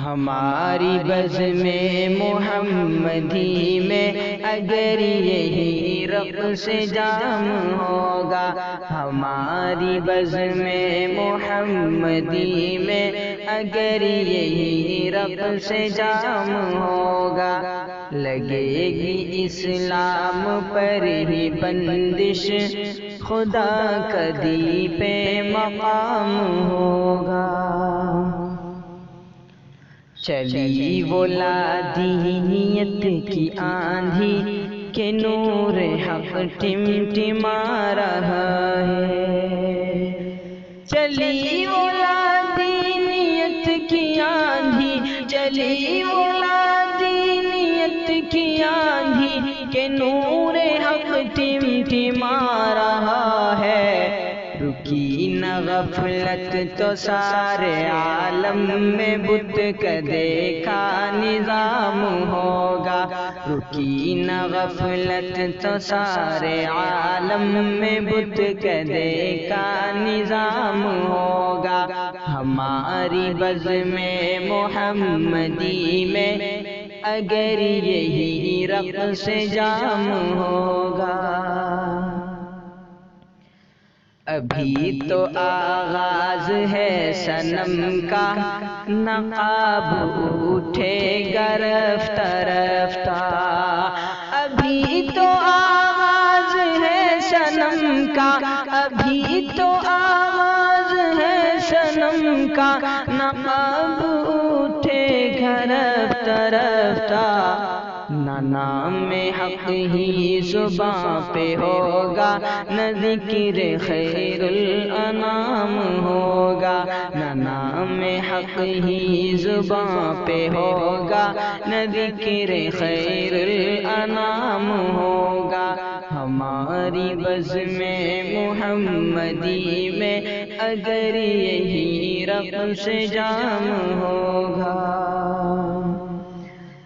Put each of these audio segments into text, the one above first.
ہماری بزم محمدی میں اگر یہی رقص جام ہوگا، ہماری بزم محمدی میں اگر یہی رقص جام ہوگا، لگے گی اسلام پر ہی بندش، خدا کدی پہ مقام ہوگا۔ چلی وہ لادینیت کی آندھی کہ نور حق ٹمٹما رہا ہے، چلی وہ لادینیت کی آندھی، چلی وہ لادینیت کی آندھی کہ نور حق ٹمٹما رہا ہے۔ رکی نہ غفلت تو سارے عالم میں بت کا دیکھا نظام ہوگا، رکی نہ غفلت تو سارے عالم میں بت کا دیکھا نظام ہوگا، ہماری بزم محمدی میں اگر یہی رقص جام ہوگا۔ ابھی تو آغاز ہے صنم کا، نقاب اٹھے گا رفتہ رفتہ، ابھی تو آغاز ہے صنم کا، ابھی تو آغاز ہے صنم کا، نقاب اٹھے گا رفتہ رفتہ، نہ نام حق ہی زباں پہ ہوگا، نہ ذکر خیر الانام ہوگا، نہ نام حق ہی زباں پہ ہوگا، نہ ذکر خیر الانام ہوگا، ہماری بزم محمدی میں اگر یہی رقص جام ہوگا۔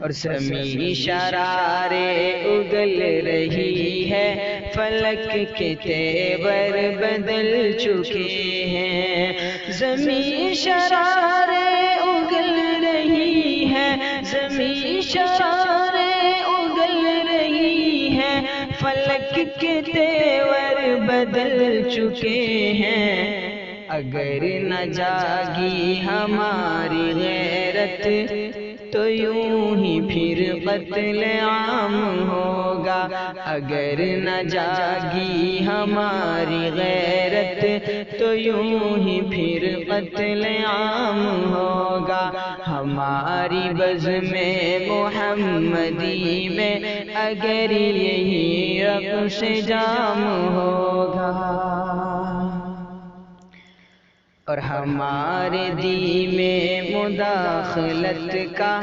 اور زمین شراریں اگل رہی ہے، فلک کے تیور بدل چکے ہیں، زمین شراریں اگل رہی ہے، زمین شراریں اگل رہی ہے، فلک کے تیور بدل چکے ہیں، اگر نہ جاگی ہماری غیرت تو یوں ہی پھر قتل عام ہوگا، اگر نہ جاگی ہماری غیرت تو یوں ہی پھر قتل عام ہوگا، ہماری بزم محمدی میں اگر یہی رقص جام ہوگا۔ اور ہمارے دین میں مداخلت کا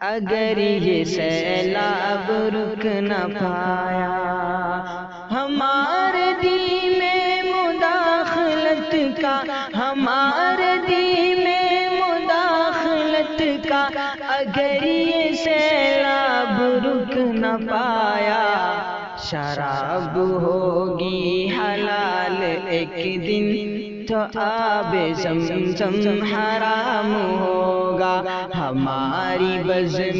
اگر یہ سیلاب رک نہ پایا، ہمارے دین میں مداخلت کا، ہمارے دین میں مداخلت کا اگر یہ سیلاب رک نہ پایا، شراب ہوگی حلال ایک دن تو آب زمزم حرام ہوگا، ہماری بزم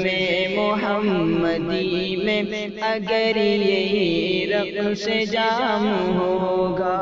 محمدی میں اگر یہی رقص جام ہوگا۔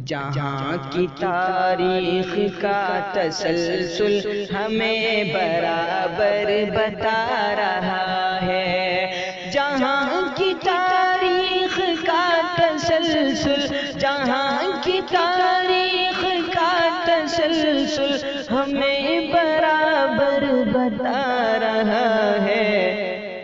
جہاں کی تاریخ کا تسلسل ہمیں برابر بتا رہا ہے، جہاں کی تاریخ کا تسلسل، جہاں کی تاریخ کا تسلسل ہمیں برابر بتا رہا ہے،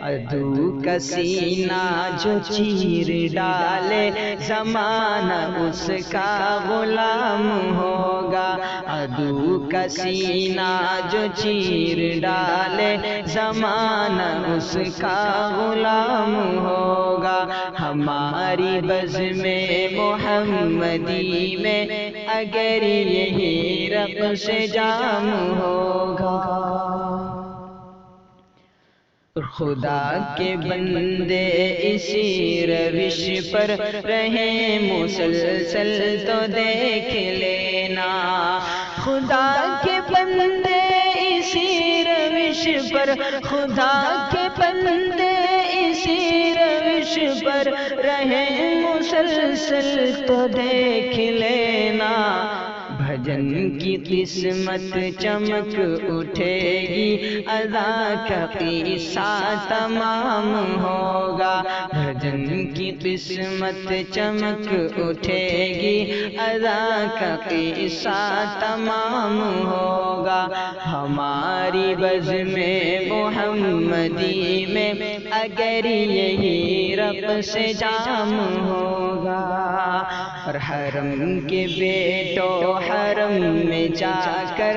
عدو کا سینہ جو چیر ڈالے زمانہ اس کا غلام ہوگا، عدو کا سینہ جو چیر ڈالے زمانہ اس کا غلام ہوگا، ہماری بزم محمدی میں اگر یہی رقص جام ہوگا۔ خدا کے بندے اسی روش پر رہیں مسلسل تو دیکھ لینا، خدا کے بندے اسی روش پر، خدا کے بندے اسی روش پر رہیں مسلسل تو دیکھ لینا، بھجن کی قسمت چمک اٹھے گی، ادا کا قصہ تمام ہوگا، بھجن کی قسمت چمک اٹھے گی، ادا کا قصہ تمام ہوگا، ہماری بزم محمدی میں اگر یہی رقص جام ہوگا، اور حرم کے بیٹو حرم میں جا کر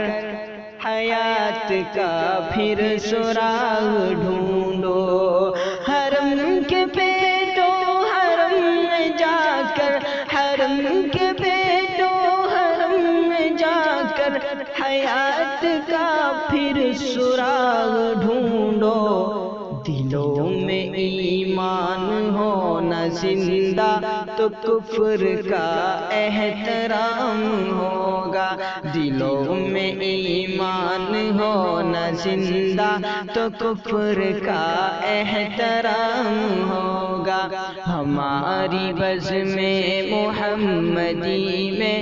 حیات کا پھر سراغ ڈھونڈو، حرم کے بیٹو حرم میں جا کر، حرم کے بیٹو حرم میں جا کر حیات کا پھر سراغ ڈھونڈو، دلوں میں ایمان ہونا زندہ تو کفر کا احترام ہوگا، دلوں میں ایمان ہونا زندہ تو کفر کا احترام ہوگا، ہماری بزم محمدی میں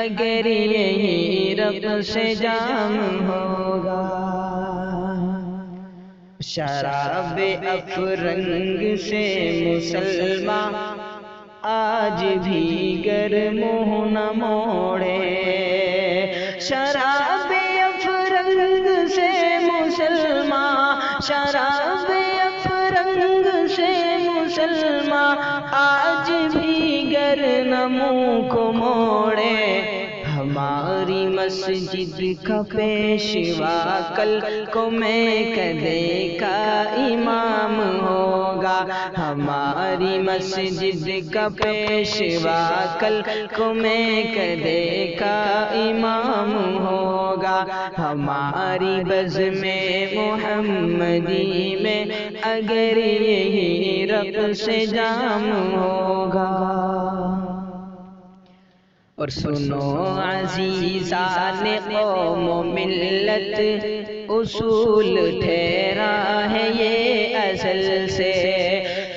اگر یہی رقص جام ہوگا، شراب افرنگ سے مسلمان آج بھی گر منہ نہ موڑے، شراب افرنگ سے مسلمان، شراب افرنگ سے مسلمان آج بھی گر نہ منہ کو موڑے، ہماری مسجد کا پیشوا کل کو میکدے کا امام ہوگا، ہماری مسجد کا پیشوا کل کو میکدے کا امام ہوگا، ہماری بزم محمدی میں اگر یہی رقص جام ہوگا، اور سنو عزیزان قوم و ملت، اصول ٹھہرا ہے یہ ازل سے،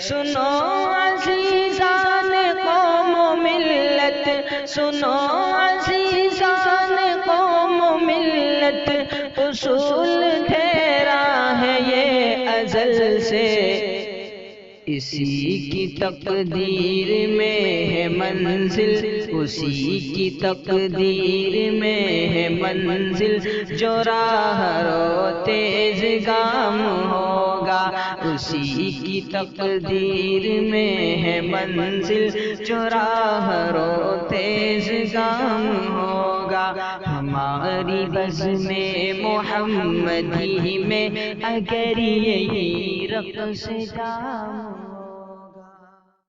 سنو عزیزان قوم و ملت، سنو عزیزان قوم و ملت، اصول ٹھہرا ہے یہ ازل سے، اسی کی تقدیر میں ہے منزل، اسی کی تقدیر میں ہے منزل، جو راہ رو تیز گام ہوگا، اسی کی تقدیر میں ہے منزل، جو راہ رو تیز گام ہوگا، ہماری بزم محمدی میں اگر یہی رقص جام